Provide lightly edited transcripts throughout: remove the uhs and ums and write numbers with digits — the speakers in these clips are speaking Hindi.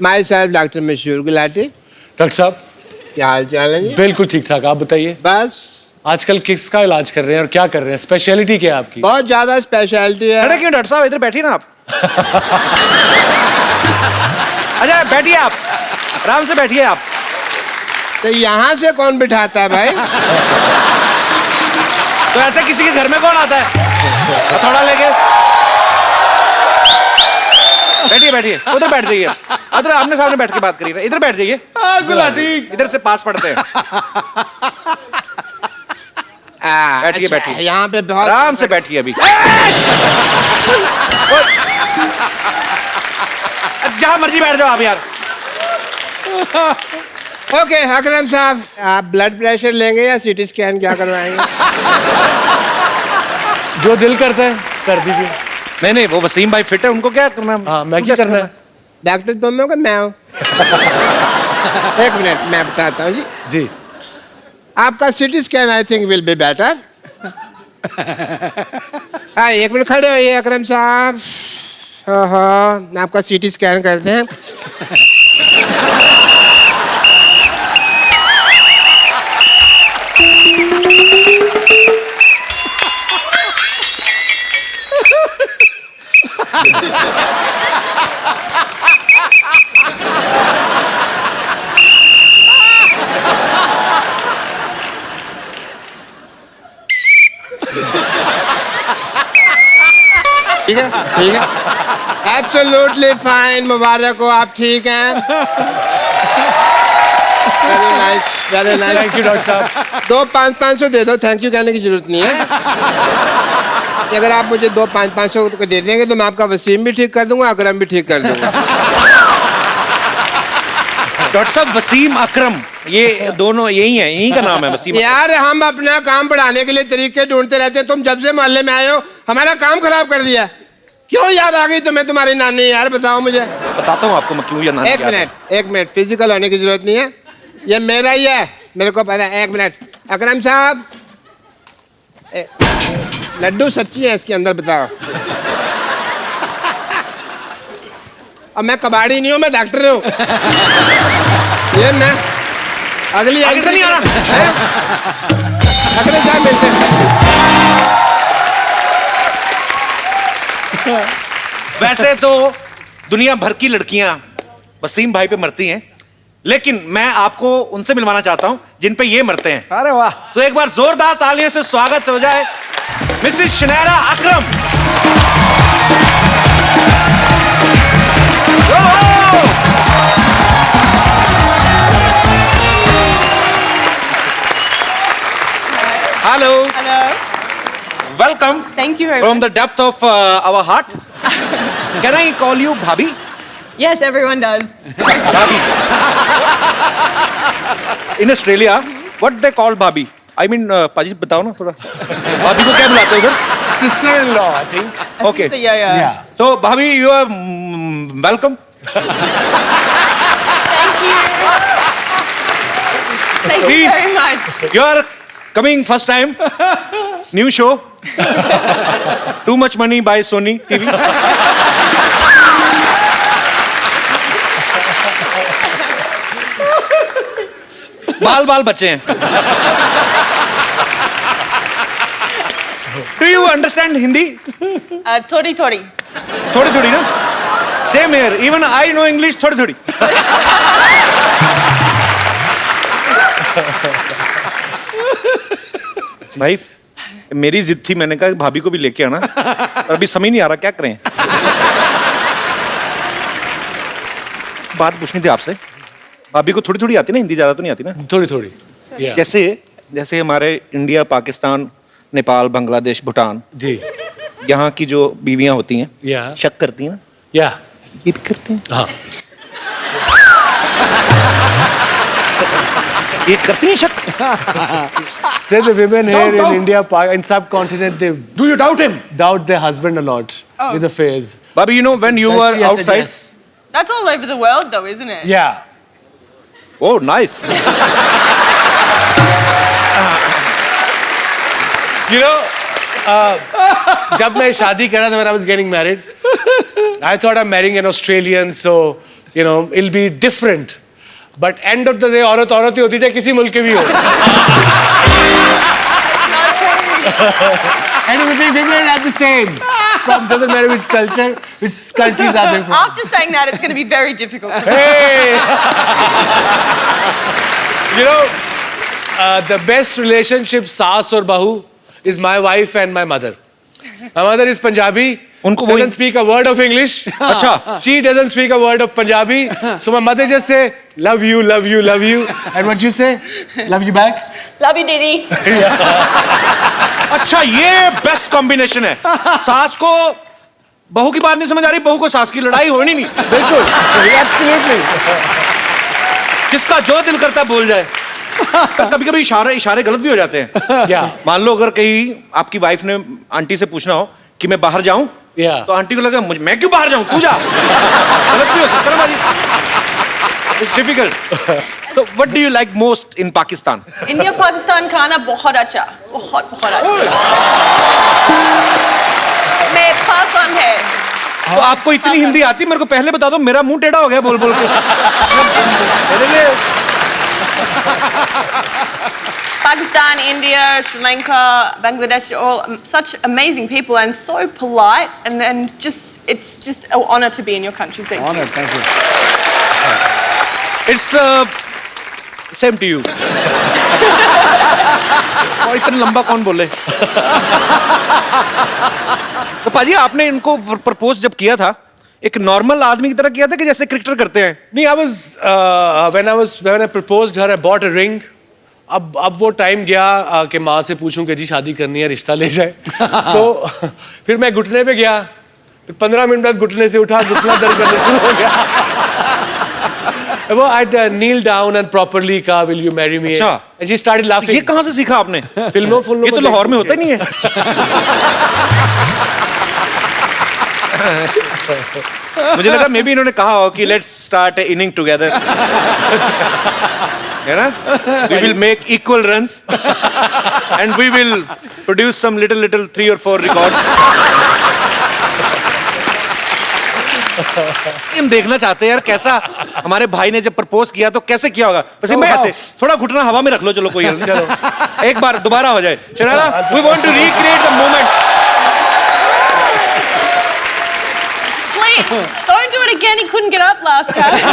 माई साहब डॉक्टर मशहूर गुलाटी। डॉक्टर साहब क्या हाल चाल है जी? बिल्कुल ठीक ठाक, आप बताइए। बस आजकल किसका इलाज कर रहे हैं और क्या कर रहे हैं? स्पेशलिटी क्या है आपकी? बहुत ज्यादा स्पेशलिटी है। खड़े क्यों डॉक्टर साहब, इधर बैठिए ना आप। अच्छा बैठिए आप, आराम से बैठिए आप। तो यहाँ से कौन बिठाता है भाई? तो ऐसे किसी के घर में कौन आता है थोड़ा लेके? बैठिए बैठिए, उधर बैठ जाइए। उधर आमने सामने बैठ के बात करिए ना, इधर बैठ जाइए। गुलाटी इधर से पास पढ़ते हैं। बैठिए अच्छा, बैठिए, यहाँ पे बहुत आराम से बैठिए अभी। जहां मर्जी बैठ जाओ आप यार। ओके अकरम साहब, आप ब्लड प्रेशर लेंगे या सीटी स्कैन क्या करवाएंगे? जो दिल करता है कर दीजिए। नहीं नहीं, वो वसीम भाई फिट है, उनको क्या करना है? हाँ, मैं क्या करना है? डॉक्टर तुम हो कि मैं हूँ? एक मिनट मैं बताता हूँ जी। जी आपका CT scan I think will be better. हाँ एक मिनट खड़े होइए अकरम साहब। हाँ आपका सीटी स्कैन करते हैं। ठीक है ठीक है, एब्सोल्युटली फाइन, मुबारक हो, आप ठीक हैं। Very nice very nice. Thank you doctor साहब। दो 500 दे दो, थैंक यू कहने की जरूरत नहीं है। अगर आप मुझे दो 500 दे देंगे तो मैं आपका वसीम भी ठीक कर दूंगा, अकरम भी ठीक कर दूंगा। डॉक्टर साहब वसीम अकरम, ये दोनों यही है, यही का नाम है वसीम। यार हम अपना काम बढ़ाने के लिए तरीके ढूंढते रहते हैं, तुम जब से मोहल्ले में आए हो हमारा काम खराब कर दिया। क्यों याद आ गई तुम्हें तुम्हारी नानी? यार बताओ मुझे। बताता हूँ आपको मैं क्यों याद। एक मिनट फिजिकल होने की जरूरत नहीं है, ये मेरा ही है, मेरे को पता है। एक मिनट अकरम साहब, लड्डू सच्ची है इसके अंदर, बताओ। अब मैं कबाड़ी नहीं हूँ, मैं डॉक्टर हूँ। ये मैं अगली आगे से नहीं आ रहा। अगले साहब मिलते हैं। वैसे तो दुनिया भर की लड़कियां वसीम भाई पे मरती हैं, लेकिन मैं आपको उनसे मिलवाना चाहता हूं जिन पे ये मरते हैं। अरे वाह, तो एक बार जोरदार तालियों से स्वागत हो जाए Mrs Shanaira Akram. Hello Hello. Welcome Thank you very from much. The depth of our heart. Can I call you bhabhi? Yes, everyone does. Bhabhi. In Australia, what they call Bhabhi? I mean, पाजी बताओ ना थोड़ा। भाभी को क्या बुलाते हो उधर? Sister in law I think. Okay. So, yeah. So भाभी, you are welcome. Thank you. Thank you Please. very much. You are coming first time. New show. Too much money by Sony TV. बाल बाल बचे हैं। Do you understand Hindi? Thodi thodi. थोड़ी थोड़ी ना? Same here. Even I know English थोड़ी थोड़ी। भाई मेरी जिद थी, मैंने कहा भाभी को भी लेके आना, और अभी समझ नहीं आ रहा क्या करें। बात पूछनी थी आपसे, भाभी को थोड़ी थोड़ी आती ना हिंदी, ज्यादा तो नहीं आती ना? थोड़ी थोड़ी yeah. जैसे जैसे हमारे इंडिया, पाकिस्तान, नेपाल, बांग्लादेश, भूटान, जी यहाँ की जो बीवियां होती हैं या शक करती हैं, या ये भी करते हैं, हाँ ये करती हैं शक। Say the women here in India, in subcontinent, they Do you doubt him? doubt their husband a lot with the affairs. Bobby, you know when you But were she has said outside? yes. That's all over the world, though, isn't it? Yeah. Oh, nice. You know, जब मैं शादी करा था when I was getting married, I thought I'm marrying an Australian, so you know, it'll be different. But end of the day, औरत औरत ही होती है, किसी मुल्क के भी हो. End of the day, women are the same. From doesn't matter which culture, which countries are they from. After saying that, it's going to be very difficult. Hey! You know, the best relationship, saas or bahu, is my wife and my mother. My mother is Punjabi. उनको वो doesn't speak a word of English. अच्छा. She doesn't speak a word of Punjabi. So my mother just say, love you, love you, love you. And what you say? Love you back. Love you, Didi. अच्छा, ये बेस्ट कॉम्बिनेशन है. सास को बहू की बात नहीं समझ आ रही, बहू को सास की लड़ाई होनी नहीं. बिल्कुल. Absolutely. जिसका जो दिल करता है बोल जाए. कभी कभी इशारे गलत भी हो जाते हैं. Yeah. मान लो अगर कहीं आपकी वाइफ ने आंटी से पूछना हो कि मैं बाहर जाऊं, Yeah. तो आंटी को लगा मैं क्यों बाहर जाऊं, तू जा. गलत भी हो सकता है भाई. It's difficult. तो what do you like most in Pakistan? India, Pakistan खाना बहुत अच्छा. बहुत अच्छा. मैं पसंद है. तो आपको इतनी हिंदी आती, मेरे को पहले बता दो, मेरा मुंह टेढ़ा हो गया बोल बोल के. मेरे लिए Pakistan, India, Sri Lanka, Bangladesh, all such amazing people and so polite, and just it's just an honor to be in your country. Thank you. Thank you. It's same to you. और इतना लंबा कौन बोले. तो पाजी आपने इनको प्रपोज जब किया था, एक नॉर्मल आदमी की तरह किया था कि जैसे क्रिकेटर करते हैं? नहीं, when I proposed her, I bought a ring. अब वो टाइम गया कि माँ से पूछूं कि जी शादी करनी है, रिश्ता ले जाए. तो फिर मैं घुटने पे गया, फिर 15 मिनट बाद घुटने से उठा, घुटना दर्द करने शुरू हो गया. वो I'd kneel down and properly कहा, will you marry me? अच्छा. And she started laughing. ये कहाँ से सीखा आपने? फिल्मों ये तो लाहौर में होता ही नहीं है. मुझे लगा मे बी इन्होंने कहा हो कि लेट्स स्टार्ट इनिंग टुगेदर, है ना? We will make equal runs and we will produce some little 3 or 4 records. हम देखना चाहते हैं यार कैसा हमारे भाई ने जब प्रपोज किया तो कैसे किया होगा. वैसे मैं ऐसे थोड़ा घुटना हवा में रख लो, चलो कोई चलो एक बार दोबारा हो जाए. चलो, we want to recreate the moment. Please don't do it again. He couldn't get up last time.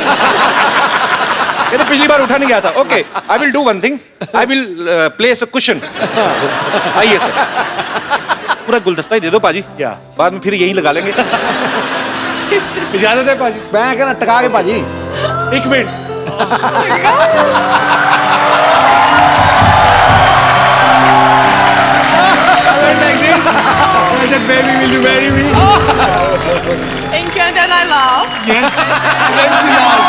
ये तो पिछली बार उठा नहीं गया था. Okay, I will do one thing. I will place a cushion. आइए सर, पूरा गुलदस्ता ही दे दो पाजी. बाद में फिर यही लगा लेंगे. इजाजत है पाजी? मैं कहना टका के पाजी. एक minute. Like this. I said, baby, will you marry me? Thank you. And then I laugh. Yes. And then she laughed.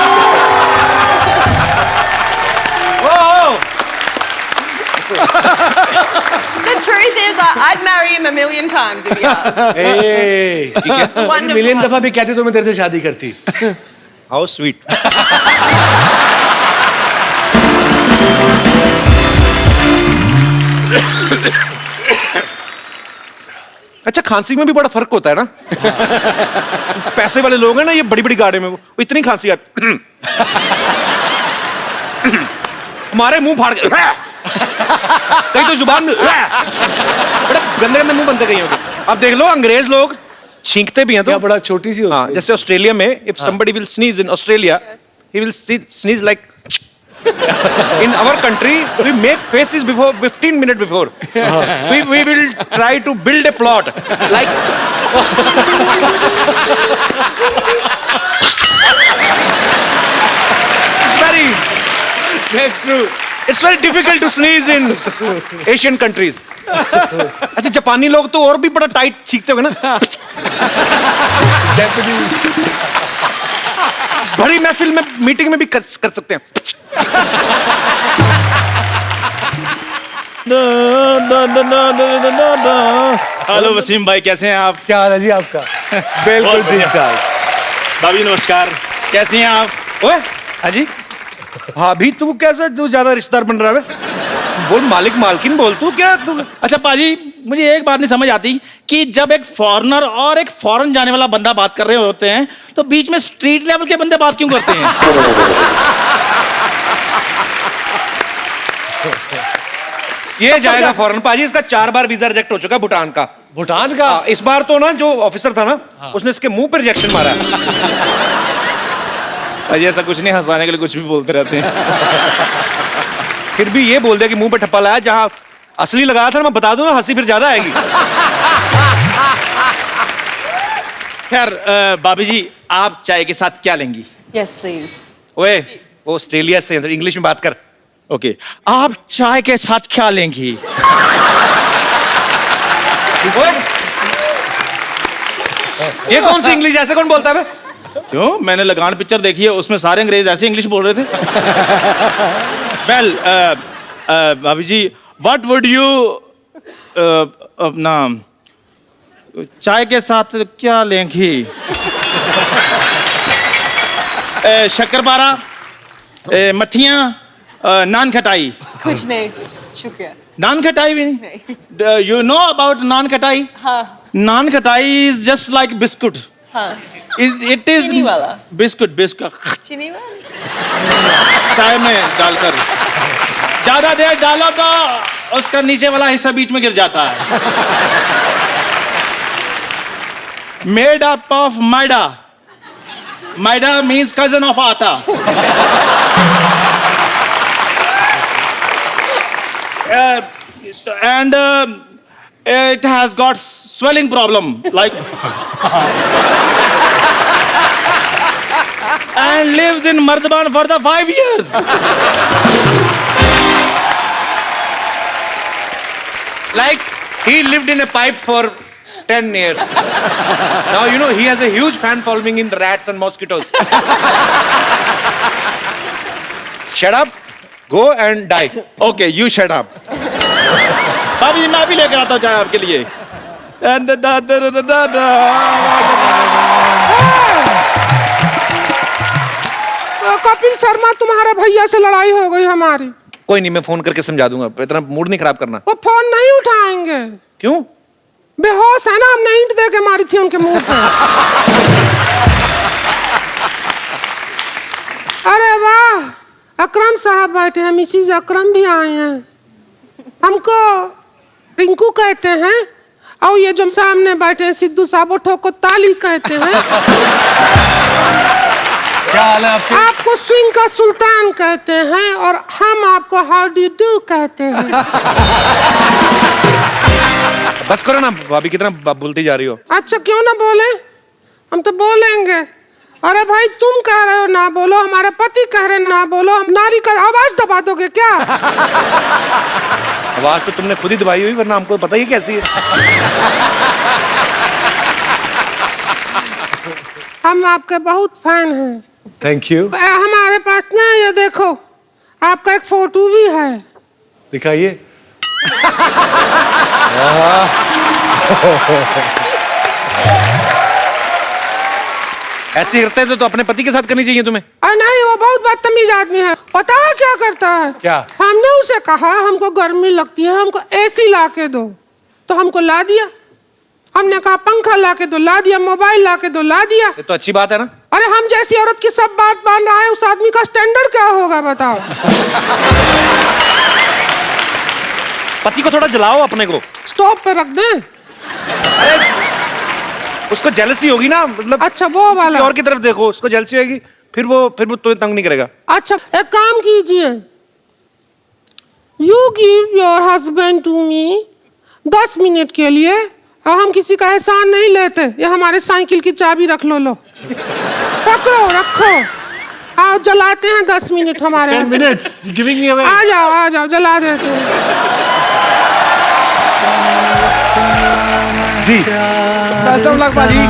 The truth is, I'd marry him a million times if he asked. Hey. Wonderful. Million दफा भी कहती तो मैं तेरे से शादी करती. How sweet. अच्छा, खांसी में भी बड़ा फर्क होता है ना. पैसे वाले लोग हैं ना, ये बड़ी बड़ी गाड़ी में वो इतनी खांसी आती. हमारे मुंह फाड़ गए. कहीं तो जुबान में बड़े गंदे गंदे मुंह बनते कहीं होंगे. अब देख लो, अंग्रेज लोग छींकते भी हैं तो बड़ा छोटी सी होती है. जैसे ऑस्ट्रेलिया में, if somebody will sneeze in Australia, he will sneeze like. In our country, we make faces before 15 minutes before. We will try to build a plot like. That's true. It's very difficult to sneeze in Asian countries. अच्छा, जापानी लोग तो और भी बड़ा टाइट छींकते होंगे ना. बड़ी महफिल में, मीटिंग में भी कर सकते हैं. हेलो वसीम भाई, कैसे हैं आप? क्या हाल है जी आपका? बिल्कुल ठीक ठाक. भाभी नमस्कार, कैसी हैं आप? ओए, हाँ जी. भाभी तू कैसा, तू ज्यादा रिश्तेदार बन रहा है? बोल मालिक मालकिन बोल, तू क्या तू. अच्छा पाजी, मुझे एक बात नहीं समझ आती कि जब एक फॉरेनर और एक फॉरेन जाने वाला बंदा बात कर रहे होते हैं तो बीच में स्ट्रीट लेवल के बंदे बात क्यों करते हैं? ये जाएगा फॉरेन पाजी, इसका 4 बार वीजा रिजेक्ट हो चुका है भूटान का। भूटान का? इस बार तो ना जो ऑफिसर था ना, उसने इसके मुंह पर रिजेक्शन मारा। अजय ऐसा कुछ नहीं, हंसाने के लिए कुछ भी बोलते रहते हैं। फिर भी ये बोल दिया कि मुंह पे ठप्पा लाया, जहां असली लगाया था ना, मैं बता दूं ना, हंसी फिर ज्यादा आएगी। खैर भाभी जी, आप चाय के साथ क्या लेंगी? Yes, please. ओए, वो ऑस्ट्रेलिया से, इंग्लिश में बात कर। ओके, आप चाय के साथ क्या लेंगी? ये कौन सी इंग्लिश, ऐसे कौन बोलता है बे? क्यों? मैंने लगान पिक्चर देखी है, उसमें सारे अंग्रेज ऐसे इंग्लिश बोल रहे थे। वेल भाभी जी, व्हाट वुड यू अपना चाय के साथ क्या लेंगी? शक्करपारा, मठियाँ, नान खटाई। कुछ नहीं, शुक्रिया। नान खटाई भी नहीं? यू नो अबाउट नान खटाई? हाँ, नान खटाई इज जस्ट लाइक बिस्कुट। हाँ। इट इज चीनी वाला? बिस्कुट चीनी वाला? चाय में डालकर ज्यादा देर डालो तो उसका नीचे वाला हिस्सा बीच में गिर जाता है। Made up of maida. Maida means cousin of आटा। And it has got swelling problem, like, and lives in Mardaban for the 5 years. Like he lived in a pipe for 10 years. Now you know he has a huge fan following in rats and mosquitoes. Shut up, go and die. Okay, you shut up. भाभी जी, मैं भी लेकर आता हूँ चाय आपके लिए। कपिल शर्मा, तुम्हारे भैया से लड़ाई हो गई हमारी। कोई नहीं, मैं फोन करके समझा दूंगा, इतना मूड नहीं खराब करना। वो फोन नहीं उठाएंगे। क्यों? बेहोश है ना, हमने ईंट दे के मारी थी उनके मुंह पे। अरे वाह, अकरम साहब बैठे हैं, मिसिज अकरम भी आए हैं। हमको रिंकू कहते हैं, और ये जो सामने बैठे हैं सिद्धू साहब, वो ठोको ताली कहते हैं। क्या हाल है आपके? आपको स्विंग का सुल्तान कहते हैं, और हम आपको हाउ डू डू कहते हैं। बस करो ना भाभी, कितना बोलती जा रही हो। अच्छा, क्यों ना बोले, हम तो बोलेंगे। अरे भाई, तुम कह रहे हो ना बोलो, हमारे पति कह रहे ना बोलो, हम नारी का आवाज दबा दोगे क्या? आवाज तो तुमने खुद ही दबाई हुई, वरना हमको पता ही कैसी है। हम आपके बहुत फैन हैं। Thank you. हमारे पास ना, ये देखो, आपका एक फोटो भी है। दिखाइए। ऐसी करते हैं तो अपने पति के साथ करनी चाहिए तुम्हें। अरे नहीं, वो बहुत बदतमीज आदमी है। पता है क्या करता है? क्या? हमने उसे कहा हमको गर्मी लगती है, हमको एसी ला के दो, तो हमको ला दिया। हमने कहा पंखा ला के दो, ला दिया। मोबाइल ला के दो, ला दिया। ये तो अच्छी बात है ना। अरे हम जैसी औरत की सब बात मान रहा है, उस आदमी का स्टैंडर्ड क्या होगा बताओ? पति को थोड़ा जलाओ अपने को। स्टोव पे रख दें? उसको जेलसी होगी ना, मतलब। अच्छा, वो वाला। और की तरफ देखो, उसको जेलसी होगी, फिर वो तुम्हें तंग नहीं करेगा। अच्छा, एक काम कीजिए, you give your husband to me 10 minute के लिए, और हम किसी का एहसान नहीं लेते। ये हमारे साइकिल की चाबी रख लो, लो पकड़ो, रखो। आओ, जलाते हैं 10 मिनट हमारे। 10 minutes? You're giving me away? आ जाओ, जला देते हैं। जी, बेस्ट ऑफ लक बाजी।